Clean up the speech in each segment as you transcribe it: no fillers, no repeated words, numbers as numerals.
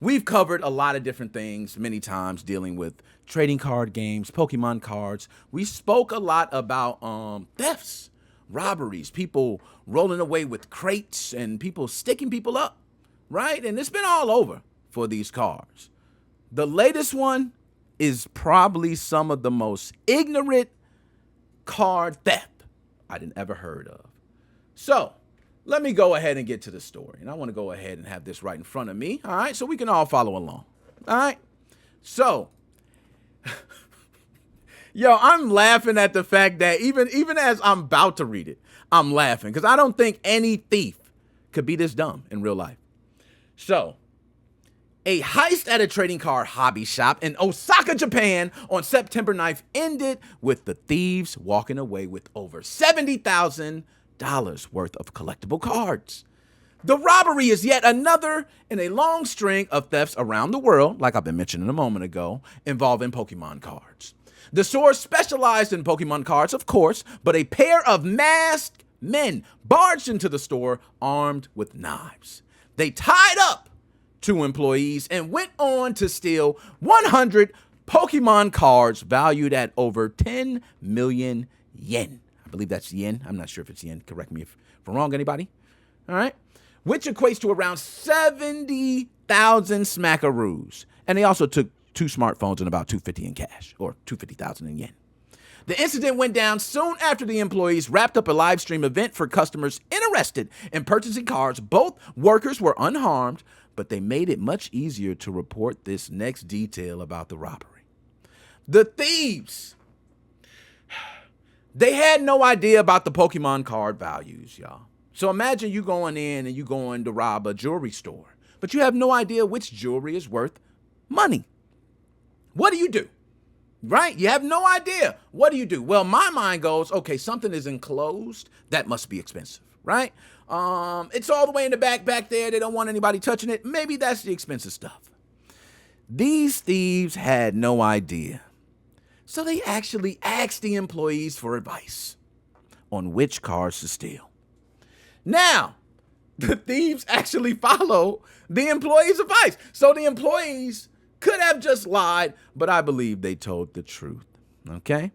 We've covered a lot of different things many times dealing with trading card games, Pokemon cards. We spoke a lot about thefts, robberies, people rolling away with crates and people sticking people up, right? And it's been all over for these cards. The latest one is probably some of the most ignorant card theft I didn't ever heard of. So, let me go ahead and get to the story. And I want to go ahead and have this right in front of me, all right, so we can all follow along. All right? So, yo, I'm laughing at the fact that even as I'm about to read it, I'm laughing because I don't think any thief could be this dumb in real life. So, a heist at a trading card hobby shop in Osaka, Japan on September 9th ended with the thieves walking away with over $70,000 worth of collectible cards. The robbery is yet another in a long string of thefts around the world, like I've been mentioning a moment ago, involving Pokemon cards. The store specialized in Pokemon cards, of course, but a pair of masked men barged into the store armed with knives. They tied up two employees and went on to steal 100 Pokemon cards valued at over 10 million yen. I believe that's yen. I'm not sure if it's yen. Correct me if I'm wrong, anybody. All right. Which equates to around 70,000 smackaroos. And they also took two smartphones and about 250 in cash, or 250,000 in yen. The incident went down soon after the employees wrapped up a live stream event for customers interested in purchasing cards. Both workers were unharmed, but they made it much easier to report this next detail about the robbery. The thieves, they had no idea about the Pokemon card values, y'all. So imagine you going in and you going to rob a jewelry store, but you have no idea which jewelry is worth money. What do? Right? You have no idea. What do? Well, my mind goes, okay, something is enclosed. That must be expensive, right? It's all the way in the back there. They don't want anybody touching it. Maybe that's the expensive stuff. These thieves had no idea. So they actually asked the employees for advice on which cards to steal. Now, the thieves actually follow the employees' advice. So the employees could have just lied, but I believe they told the truth. Okay?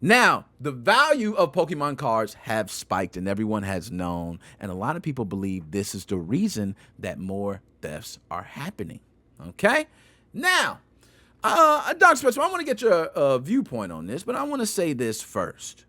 Now, the value of Pokemon cards have spiked and everyone has known, and a lot of people believe this is the reason that more thefts are happening. Okay? Now, Dr. Spencer, I want to get your viewpoint on this, but I want to say this first.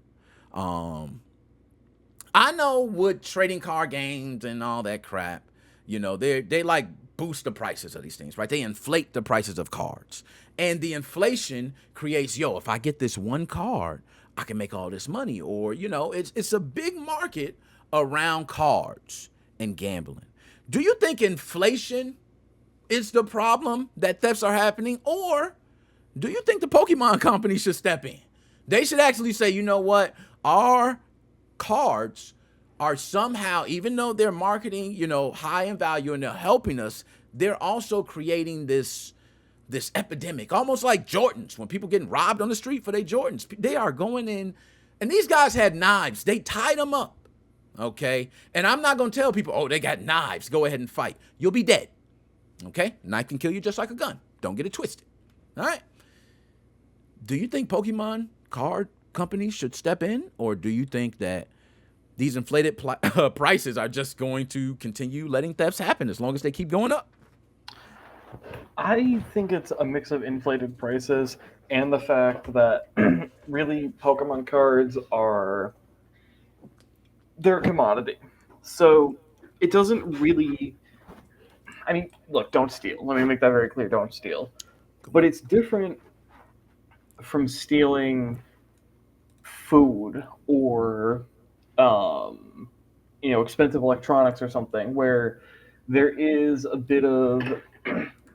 I know with trading card games and all that crap, you know, they like boost the prices of these things, right? They inflate the prices of cards. And the inflation creates, if I get this one card, I can make all this money. Or, it's a big market around cards and gambling. Do you think inflation is the problem that thefts are happening? Or do you think the Pokemon company should step in? They should actually say, you know what? Our cards are somehow, even though they're marketing, high in value and they're helping us, they're also creating this epidemic, almost like Jordans. When people getting robbed on the street for their Jordans, they are going in, and these guys had knives. They tied them up, okay? And I'm not going to tell people, oh, they got knives. Go ahead and fight. You'll be dead, okay? A knife can kill you just like a gun. Don't get it twisted, all right? Do you think Pokemon card companies should step in, or do you think that these inflated prices are just going to continue letting thefts happen as long as they keep going up? I think it's a mix of inflated prices and the fact that really Pokemon cards they're a commodity. So it doesn't really, I mean, look, don't steal. Let me make that very clear, don't steal. But it's different from stealing food or expensive electronics or something, where there is a bit of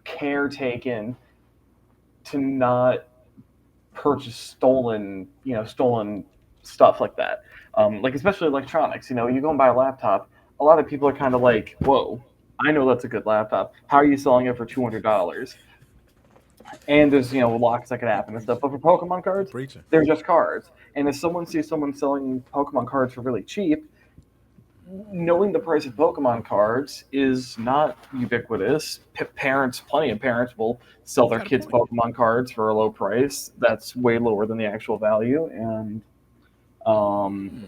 care taken to not purchase stolen stuff like that. Like especially electronics. You go and buy a laptop. A lot of people are kind of like, "Whoa, I know that's a good laptop. How are you selling it for $200?" And there's locks that could happen and stuff. But for Pokemon cards, Preacher. they're just cards. And if someone sees someone selling Pokemon cards for really cheap, knowing the price of Pokemon cards is not ubiquitous. Parents, plenty of parents will sell You their got a kids point. Pokemon cards for a low price. That's way lower than the actual value, and um,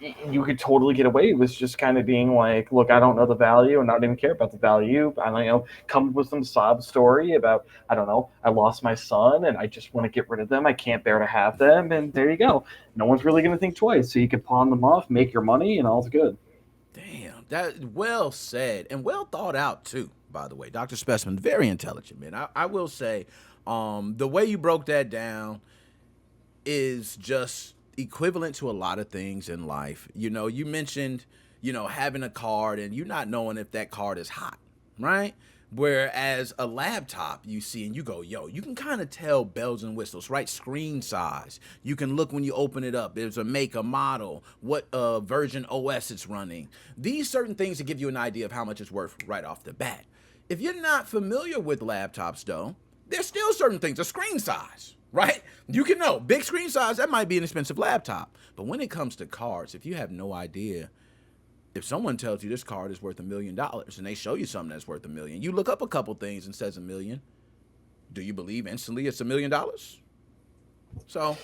Hmm. you could totally get away with just kind of being like, "Look, I don't know the value, and I don't even care about the value. I don't know, come up with some sob story about, I don't know, I lost my son, and I just want to get rid of them. I can't bear to have them, and there you go. No one's really going to think twice. So you can pawn them off, make your money, and all's good." Damn, that well said and well thought out too. By the way, Doctor Specimen, very intelligent man. I will say, the way you broke that down is just equivalent to a lot of things in life. You know, you mentioned, having a card and you not knowing if that card is hot, right? Whereas a laptop you see and you go, yo, you can kind of tell bells and whistles, right? Screen size. You can look when you open it up. There's a make, a model, what version OS it's running. These certain things to give you an idea of how much it's worth right off the bat. If you're not familiar with laptops, though, there's still certain things, a screen size, right? You can know big screen size, that might be an expensive laptop. But when it comes to cards, if you have no idea, if someone tells you this card is worth $1 million and they show you something that's worth $1 million, you look up a couple things and says $1 million. Do you believe instantly it's $1 million? So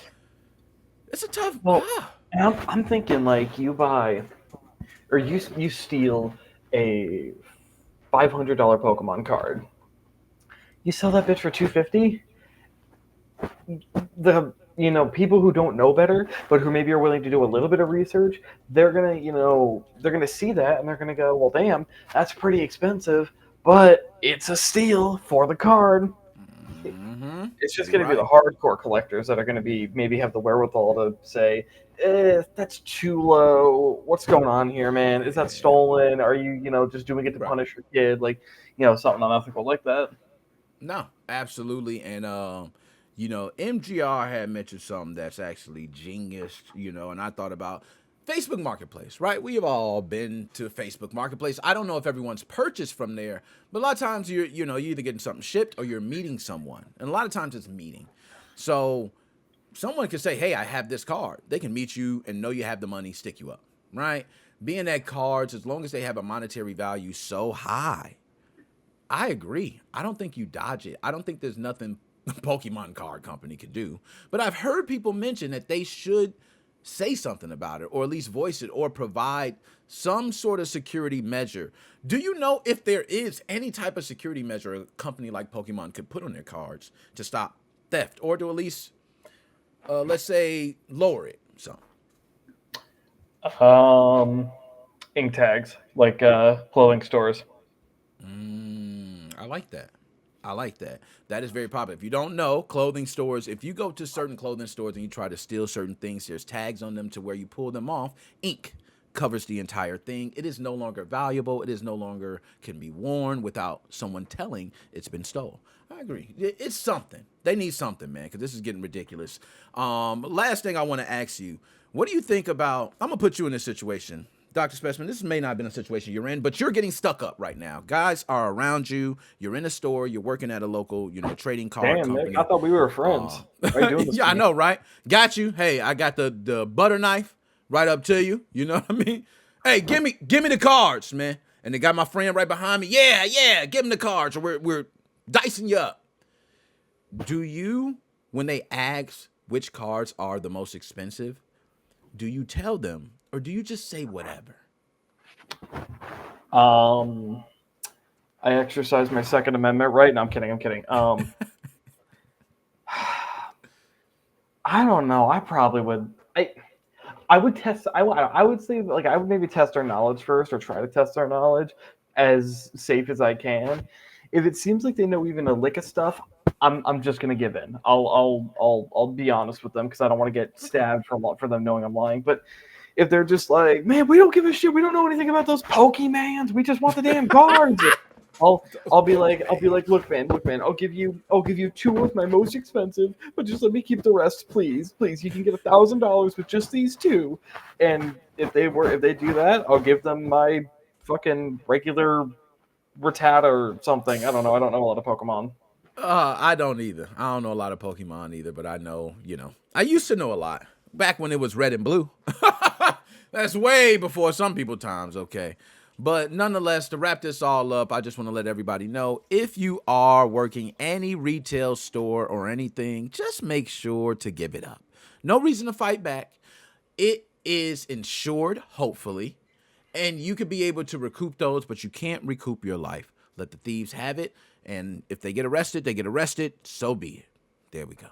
it's a tough. Well, and I'm thinking like you buy or you steal a $500 Pokemon card. You sell that bitch for 250. The people who don't know better, but who maybe are willing to do a little bit of research, they're gonna see that and they're gonna go, well, damn, that's pretty expensive, but it's a steal for the card. Mm-hmm. It's just You're going to be the right. hardcore collectors that are going to be maybe have the wherewithal to say, that's too low. What's going on here, man? Is that Yeah. stolen? Are you, just doing it to Right. punish your kid? Like, something unethical like that. No, absolutely. And MGR had mentioned something that's actually genius, and I thought about Facebook Marketplace, right? We have all been to Facebook Marketplace. I don't know if everyone's purchased from there, but a lot of times you're either getting something shipped or you're meeting someone. And a lot of times it's meeting. So someone can say, "Hey, I have this card." They can meet you and know you have the money, stick you up, right? Being that cards, as long as they have a monetary value so high, I agree. I don't think you dodge it. I don't think there's nothing a Pokemon card company could do. But I've heard people mention that they should say something about it or at least voice it or provide some sort of security measure. Do you know if there is any type of security measure a company like Pokemon could put on their cards to stop theft or to at least, let's say, lower it? So, Um, ink tags, like clothing stores. I like that. I like that. That is very popular. If you don't know, clothing stores, if you go to certain clothing stores and you try to steal certain things, there's tags on them to where you pull them off. Ink covers the entire thing. It is no longer valuable. It is no longer can be worn without someone telling it's been stole. I agree. It's something. They need something, man, because this is getting ridiculous. Last thing I want to ask you, what do you think about? I'm gonna put you in this situation. Dr. Specimen, this may not have been a situation you're in, but you're getting stuck up right now. Guys are around you. You're in a store. You're working at a local, trading card Damn, Nick, I company. thought we were friends. Why are you doing this Yeah, to I me? know, right? Got you. Hey, I got the butter knife right up to you. You know what I mean? Hey, give me the cards, man. And they got my friend right behind me. Yeah, yeah, give him the cards, or we're dicing you up. Do you, when they ask which cards are the most expensive, do you tell them, or do you just say whatever? Um, I exercise my Second Amendment right. No, I'm kidding. I'm kidding. I don't know. I probably would. I would test. I would say like I would maybe test our knowledge first, or try to test our knowledge as safe as I can. If it seems like they know even a lick of stuff, I'm just gonna give in. I'll be honest with them because I don't want to get Okay. stabbed for them knowing I'm lying. But if they're just like, man, we don't give a shit. We don't know anything about those Pokemans. We just want the damn cards. Those I'll be like, Pokemans. look, man. I'll give you two of my most expensive, but just let me keep the rest, please, please. You can get $1,000 with just these two. And if they do that, I'll give them my fucking regular Rattata or something. I don't know. I don't know a lot of Pokemon. I don't either. I don't know a lot of Pokemon either, but I know, I used to know a lot back when it was red and blue. That's way before some people times, okay? But nonetheless, to wrap this all up, I just want to let everybody know, if you are working any retail store or anything, just make sure to give it up. No reason to fight back. It is insured, hopefully, and you could be able to recoup those, but you can't recoup your life. Let the thieves have it, and if they get arrested, they get arrested. So be it. There we go.